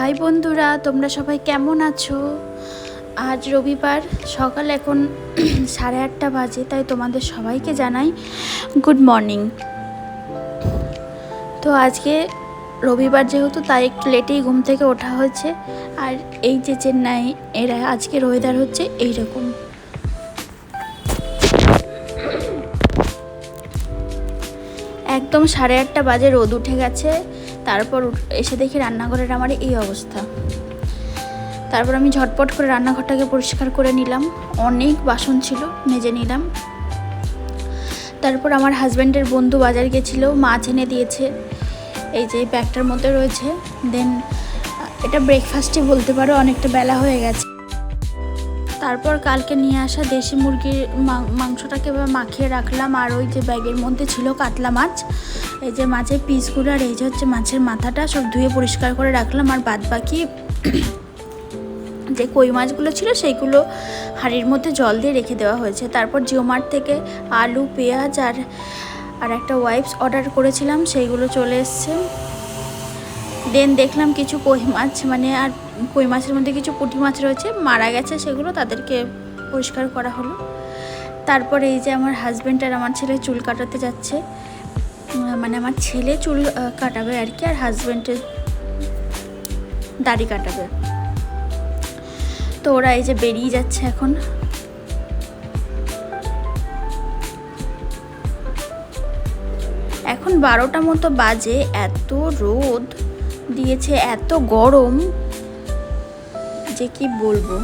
High বন্ধুরা, তোমরা সবাই কেমন আছো? আজ রবিবার, সকাল এখন 8:30 বাজে, তাই তোমাদের সবাইকে জানাই গুড মর্নিং। তো আজকে রবিবার যেহেতু, তাই একটু লেটেই ঘুম থেকে ওঠা হয়েছে। আর এই যে চেন্নাই, এরা আজকের ওয়েদার হচ্ছে এইরকম। একদম 8:30 বাজে, রোদ উঠে গেছে। তারপর এসে দেখি রান্নাঘরের আমার এই অবস্থা। তারপর আমি ঝটপট করে রান্নাঘরটাকে পরিষ্কার করে নিলাম, অনেক বাসন ছিল, মেজে নিলাম। তারপর আমার হাজব্যান্ডের বন্ধু বাজার গেছিলো, মাছ এনে দিয়েছে, এই যে ব্যাগটার মধ্যে রয়েছে। দেন এটা ব্রেকফাস্টই বলতে পারো, অনেকটা বেলা হয়ে গেছে। তারপর কালকে নিয়ে আসা দেশি মুরগির মাংসটাকে মাখিয়ে রাখলাম। আর ওই যে ব্যাগের মধ্যে ছিল কাতলা মাছ, এই যে মাছের পিসগুলো, আর এই যে হচ্ছে মাছের মাথাটা, সব ধুয়ে পরিষ্কার করে রাখলাম। আর বাদ বাকি যে কই মাছগুলো ছিল সেইগুলো হাঁড়ির মধ্যে জল দিয়ে রেখে দেওয়া হয়েছে। তারপর জিওমার্ট থেকে আলু, পেঁয়াজ আর একটা ওয়াইপস অর্ডার করেছিলাম, সেইগুলো চলে এসছে। দেন দেখলাম কিছু কই মাছ, আর কই মাছের মধ্যে কিছু পুঁটি মাছ রয়েছে, মারা গেছে, সেগুলো তাদেরকে পরিষ্কার করা হলো। তারপর এই যে আমার হাজব্যান্ড আর আমার ছেলে চুল কাটাতে যাচ্ছে, আমার ছেলে চুল কাটাবে আর কি, আর হাজব্যান্ডের দাড়ি কাটাবে। তো ওরা এই যে বেরিয়ে যাচ্ছে এখন। এখন 12টা মতো বাজে, এত রোদ দিয়েছে, এত গরম যে কি বলবো।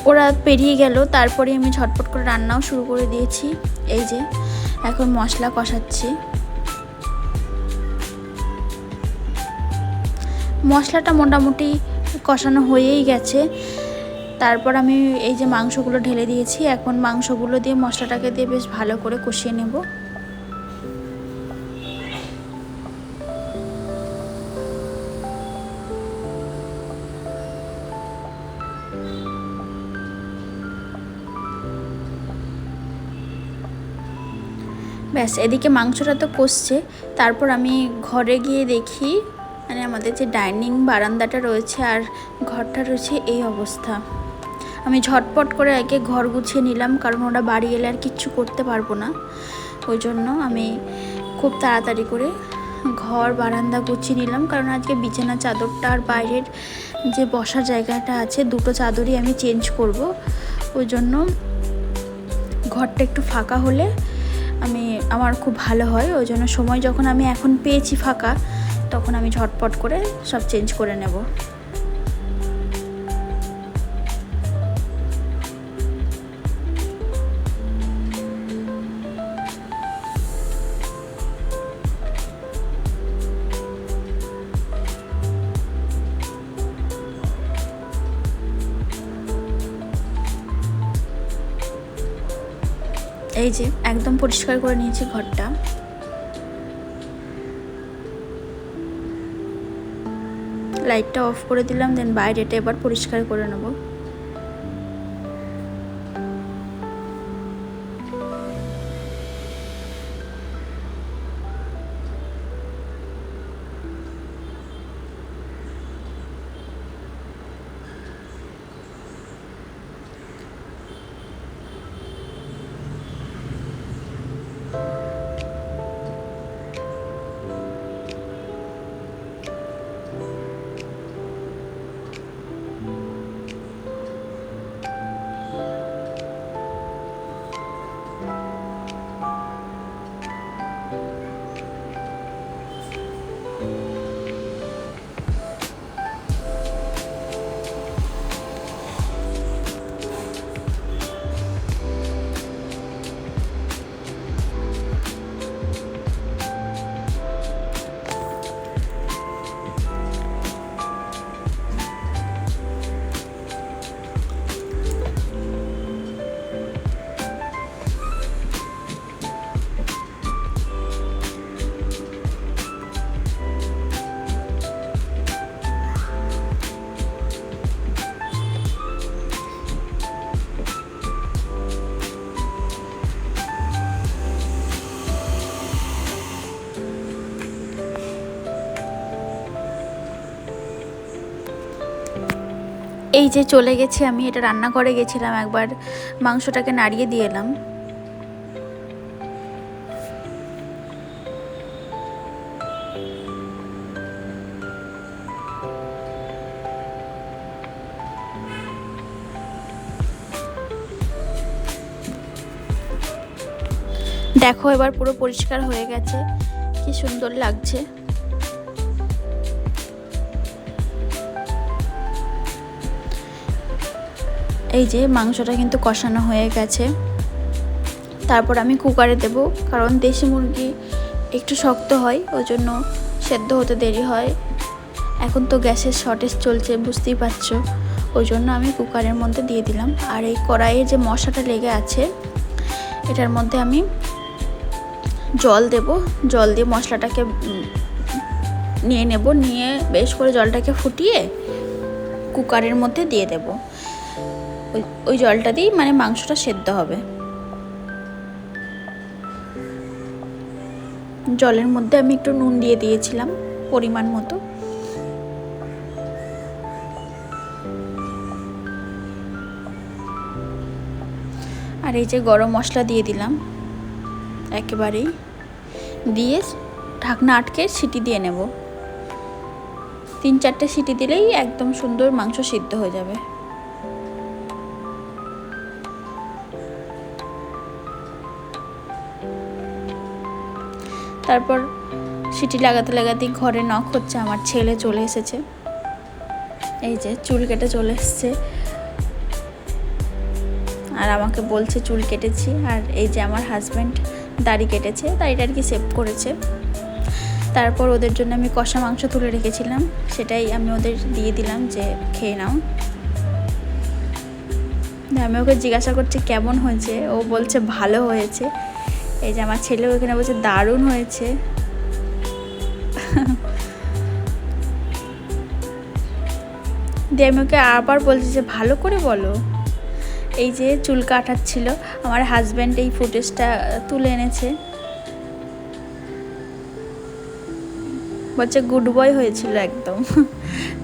ওরা পেরিয়ে গেল, তারপরে আমি ঝটপট করে রান্নাও শুরু করে দিয়েছি। এই যে এখন মশলা কষাচ্ছি। মশলাটা মোটামুটি কষানো হয়েই গেছে। তারপর আমি এই যে মাংসগুলো ঢেলে দিয়েছি। এখন মাংসগুলো দিয়ে মশলাটাকে দিয়ে বেশ ভালো করে কষিয়ে নেব। ব্যাস, এদিকে মাংসটা তো কষছে। তারপর আমি ঘরে গিয়ে দেখি, আমাদের যে ডাইনিং বারান্দাটা রয়েছে আর ঘরটা রয়েছে, এই অবস্থা। আমি ঝটপট করে আগে ঘর গুছিয়ে নিলাম, কারণ ওরা বাড়ি এলে আর কিচ্ছু করতে পারবো না। ওই জন্য আমি খুব তাড়াতাড়ি করে ঘর বারান্দা গুছিয়ে নিলাম, কারণ আজকে বিছানা চাদরটা আর বাইরের যে বসার জায়গাটা আছে, দুটো চাদরই আমি চেঞ্জ করব। ওই জন্য ঘরটা একটু ফাঁকা হলে আমার খুব ভালো হয়। ওই জন্য সময় যখন আমি এখন পেয়েছি ফাঁকা, তখন আমি ঝটপট করে সব চেঞ্জ করে নেব। এই যে একদম পরিষ্কার করে নিয়েছি ঘরটা। লাইটটা অফ করে দিলাম, দেন বাইরেটা এবার পরিষ্কার করে নেব। এই যে চলে গেছি আমি, এটা রান্না করে গেছিলাম, একবার মাংসটাকে নাড়িয়ে দিয়ে এলাম। দেখো এবার পুরো পরিষ্কার হয়ে গেছে, কি সুন্দর লাগছে। এই যে মাংসটা কিন্তু কষানো হয়ে গেছে। তারপর আমি কুকারে দেব, কারণ দেশি মুরগি একটু শক্ত হয়, ওই জন্য সেদ্ধ হতে দেরি হয়। এখন তো গ্যাসের শর্টেজ চলছে, বুঝতেই পারছো, ওই জন্য আমি কুকারের মধ্যে দিয়ে দিলাম। আর এই কড়াইয়ে যে মশলাটা লেগে আছে, এটার মধ্যে আমি জল দেব, জল দিয়ে মশলাটাকে নিয়ে নেব, নিয়ে বেশ করে জলটাকে ফুটিয়ে কুকারের মধ্যে দিয়ে দেব। ওই জলটা দিয়েই মানে মাংসটা সেদ্ধ হবে। জলের মধ্যে আমি একটু নুন দিয়ে দিয়েছিলাম পরিমাণ মতো। আর এই যে গরম মশলা দিয়ে দিলাম একেবারেই, দিয়ে ঢাকনা আটকে সিটি দিয়ে নেব। 3-4টে সিটি দিলেই একদম সুন্দর মাংস সিদ্ধ হয়ে যাবে। তারপর সিটি লাগাতে লাগাতেই ঘরে নক হচ্ছে, আমার ছেলে চলে এসেছে। এই যে চুল কেটে চলে এসেছে আর আমাকে বলছে চুল কেটেছি। আর এই যে আমার হাজব্যান্ড দাড়ি কেটেছে, দাড়িটা আর কি সেভ করেছে। তারপর ওদের জন্য আমি কষা মাংস তুলে রেখেছিলাম, সেটাই আমি ওদের দিয়ে দিলাম যে খেয়ে নাও। আমি ওকে জিজ্ঞাসা করছি কেমন হয়েছে, ও বলছে ভালো হয়েছে। এই যে আমার ছেলেও এখানে বলছে দারুণ হয়েছে। দিয়ে আমি ওকে আবার বলছি যে ভালো করে বলো। এই যে চুল কাটাচ্ছিল, আমার হাজব্যান্ড এই ফুটেজটা তুলে এনেছে, বলছে গুড বয় হয়েছিল একদম।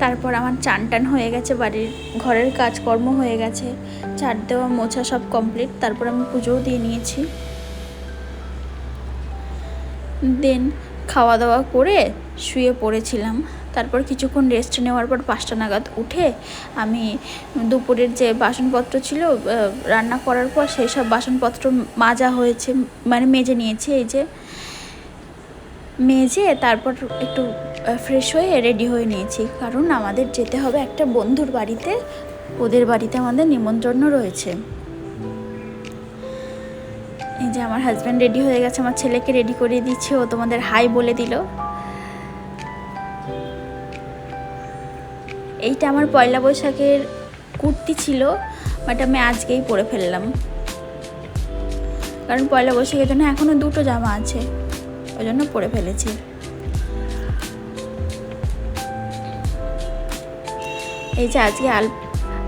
তারপর আমার চান টান হয়ে গেছে, বাড়ির ঘরের কাজকর্ম হয়ে গেছে, ঝাড় দেওয়া মোছা সব কমপ্লিট। তারপর আমি পুজোও দিয়ে নিয়েছি। দেন খাওয়া দাওয়া করে শুয়ে পড়েছিলাম। তারপর কিছুক্ষণ রেস্ট নেওয়ার পর 5টা নাগাদ উঠে আমি দুপুরের যে বাসনপত্র ছিল রান্না করার পর সেই সব বাসনপত্র মাজা হয়েছে, মানে মেজে নিয়েছি। এই যে মেজে তারপর একটু ফ্রেশ হয়ে রেডি হয়ে নিয়েছি, কারণ আমাদের যেতে হবে একটা বন্ধুর বাড়িতে, ওদের বাড়িতে আমাদের নিমন্ত্রণ রয়েছে। এই যে আমার হাজব্যান্ড রেডি হয়ে গেছে, আমার ছেলেকে রেডি করিয়ে দিচ্ছে, ও তোমাদের হাই বলে দিল। এইটা আমার পয়লা বৈশাখের কুর্তি ছিল, বাট আমি আজকেই পরে ফেললাম, কারণ পয়লা বৈশাখের জন্য এখনও 2টো জামা আছে, ওই জন্য পরে ফেলেছি। এই যে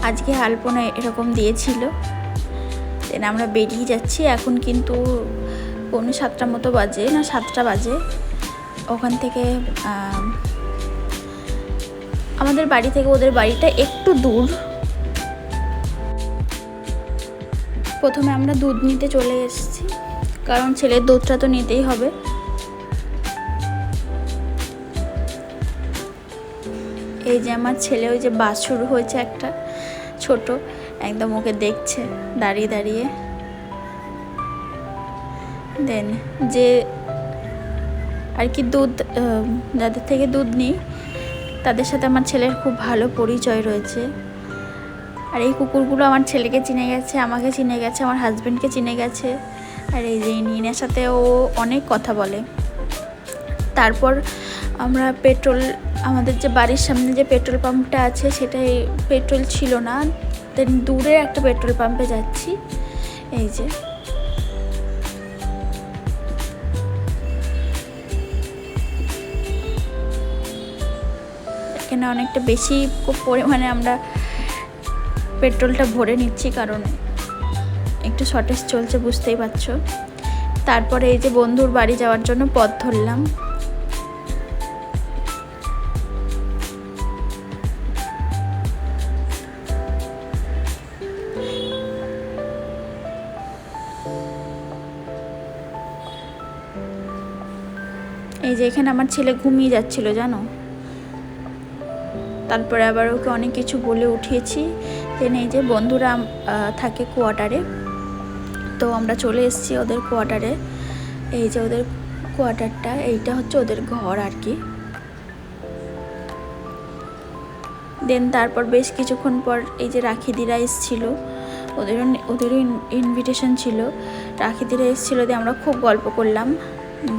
আজকে আলপনা এরকম দিয়েছিল। দেন আমরা বেরিয়ে যাচ্ছি, এখন কিন্তু 6:45 মতো বাজে, না 7টা বাজে। ওখান থেকে আমাদের বাড়ি থেকে ওদের বাড়িটা একটু দূর। প্রথমে আমরা দুধ নিতে চলে এসেছি, কারণ ছেলের দুধটা তো নিতেই হবে। এই যে আমার ছেলে, ওই যে বাছুর হয়েছে একটা ছোট, একদম ওকে দেখছে দাঁড়িয়ে দাঁড়িয়ে। দেন যে আর কি দুধ, যাদের থেকে দুধ নিই তাদের সাথে আমার ছেলের খুব ভালো পরিচয় রয়েছে। আর এই কুকুরগুলো আমার ছেলেকে চিনে গেছে, আমাকে চিনে গেছে, আমার হাজব্যান্ডকে চিনে গেছে। আর এই যে নিনের সাথে ও অনেক কথা বলে। তারপর আমরা আমাদের যে বাড়ির সামনে যে পেট্রোল পাম্পটা আছে, সেটাই পেট্রোল ছিল না, দেন দূরে একটা পেট্রোল পাম্পে যাচ্ছি। এই যে এখানে অনেকটা বেশি পরিমাণে আমরা পেট্রোলটা ভরে নিচ্ছি, কারণ একটু শর্টেজ চলছে, বুঝতেই পারছো। তারপরে এই যে বন্ধুর বাড়ি যাওয়ার জন্য পথ ধরলাম। এই যে এখানে আমার ছেলে ঘুমিয়ে যাচ্ছিল জানো, তারপরে আবার ওকে অনেক কিছু বলে উঠিয়েছি। দেন এই যে বন্ধুরা থাকে কোয়ার্টারে, তো আমরা চলে এসেছি ওদের কোয়ার্টারে। এই যে ওদের কোয়ার্টারটা, এইটা হচ্ছে ওদের ঘর আর কি। দেন তারপর বেশ কিছুক্ষণ পর এই যে রাখিদিরা এসেছিল, ওদেরও ইনভিটেশন ছিল, রাখিদিরা এসেছিলো। দিয়ে আমরা খুব গল্প করলাম।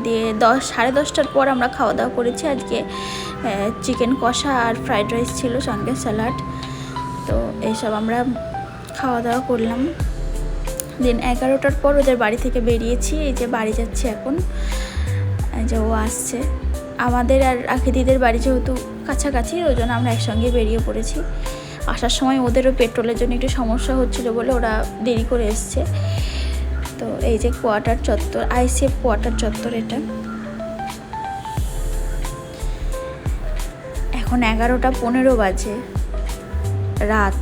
দিয়ে 10-10:30টার পর আমরা খাওয়া দাওয়া করেছি। আজকে চিকেন কষা আর ফ্রাইড রাইস ছিল, সঙ্গে স্যালাড। তো এইসব আমরা খাওয়া দাওয়া করলাম। দেন 11টার পর ওদের বাড়ি থেকে বেরিয়েছি। এই যে বাড়ি যাচ্ছে এখন, এই যে ও আসছে। আমাদের আর রাখিদিদের বাড়ি যেহেতু কাছাকাছি, ওই জন্য আমরা একসঙ্গে বেরিয়ে পড়েছি। আসার সময় ওদেরও পেট্রোলের জন্য একটু সমস্যা হচ্ছিলো বলে ওরা দেরি করে এসছে। তো এই যে কোয়ার্টার চত্বর, আইসিএফ কোয়ার্টার চত্বর এটা। এখন 11:15 বাজে রাত।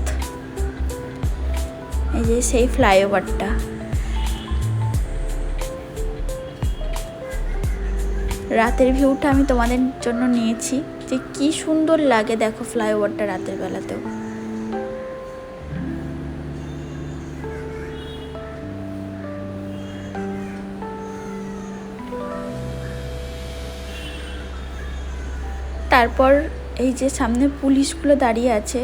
এই যে সেই ফ্লাইওভারটা, রাতের ভিউটা আমি তোমাদের জন্য নিয়েছি যে কি সুন্দর লাগে দেখো ফ্লাইওভারটা রাতের বেলাতেও। তারপর এই যে সামনে পুলিশগুলো দাঁড়িয়ে আছে,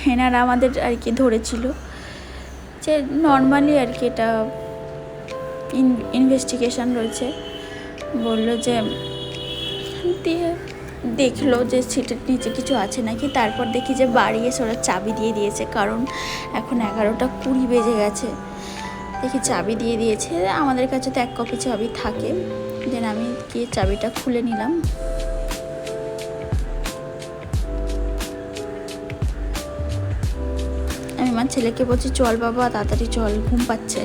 হেনারা আমাদের আর কি ধরেছিল যে নর্মালি আর কি এটা ইনভেস্টিগেশন রয়েছে। বললো যে দিয়ে দেখলো যে সিটের নিচে কিছু আছে নাকি। তারপর দেখি যে বাড়ি এসে ওরা চাবি দিয়ে দিয়েছে, কারণ এখন 11:20 বেজে গেছে। দেখি চাবি দিয়ে দিয়েছে। আমাদের কাছে তো 1 কপি চাবি থাকে। দেন আমি গিয়ে চাবিটা খুলে নিলাম। আমি আমার ছেলেকে বলছি চল বাবা তাড়াতাড়ি চল, ঘুম পাচ্ছে।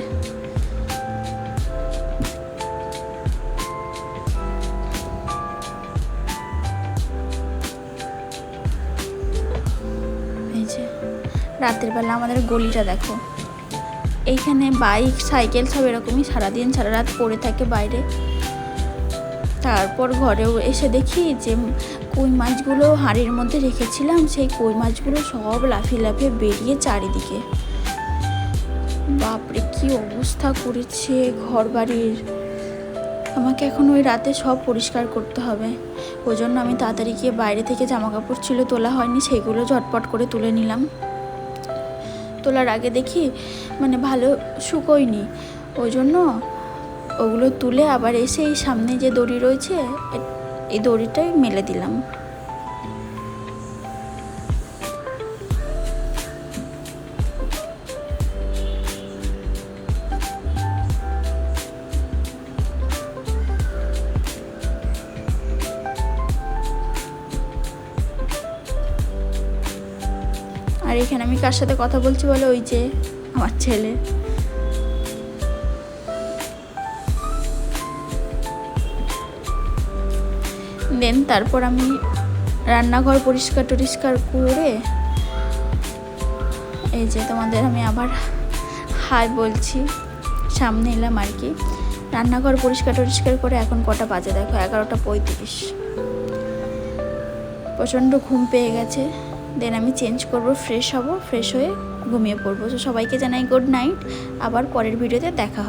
এই যে রাতের বেলা আমাদের গলিটা দেখো, এইখানে বাইক সাইকেল সব এরকমই সারাদিন সারা রাত পড়ে থাকে বাইরে। তারপর ঘরেও এসে দেখি যে কই মাছগুলো হাঁড়ির মধ্যে রেখেছিলাম, সেই কই মাছগুলো সব লাফিয়ে লাফিয়ে বেরিয়ে চারিদিকে। বাপরে কি অবস্থা করেছে ঘর বাড়ির। আমাকে এখন ওই রাতে সব পরিষ্কার করতে হবে। ওই জন্য আমি তাড়াতাড়ি গিয়ে বাইরে থেকে জামা কাপড় ছিল তোলা হয়নি, সেগুলো ঝটপট করে তুলে নিলাম। তোলার আগে দেখি মানে ভালো শুকোয়নি, ওই জন্য ওগুলো তুলে আবার এসে এই সামনে যে দড়ি রয়েছে এই দড়িটাই মেলে দিলাম। আর এখানে আমি কার সাথে কথা বলছি বলো, ওই যে আমার ছেলে। দেন তারপর আমি রান্নাঘর পরিষ্কার করে এই যে তোমাদের আমি আবার হাই বলছি, সামনে এলাম আর কি। রান্নাঘর পরিষ্কার করে এখন কটা বাজে দেখো, 11:35। প্রচণ্ড ঘুম পেয়ে গেছে। দেন আমি চেঞ্জ করব, ফ্রেশ হব, ফ্রেশ হয়ে ঘুমিয়ে পড়বো। তো সবাইকে জানাই গুড নাইট। আবার পরের ভিডিওতে দেখা হবে।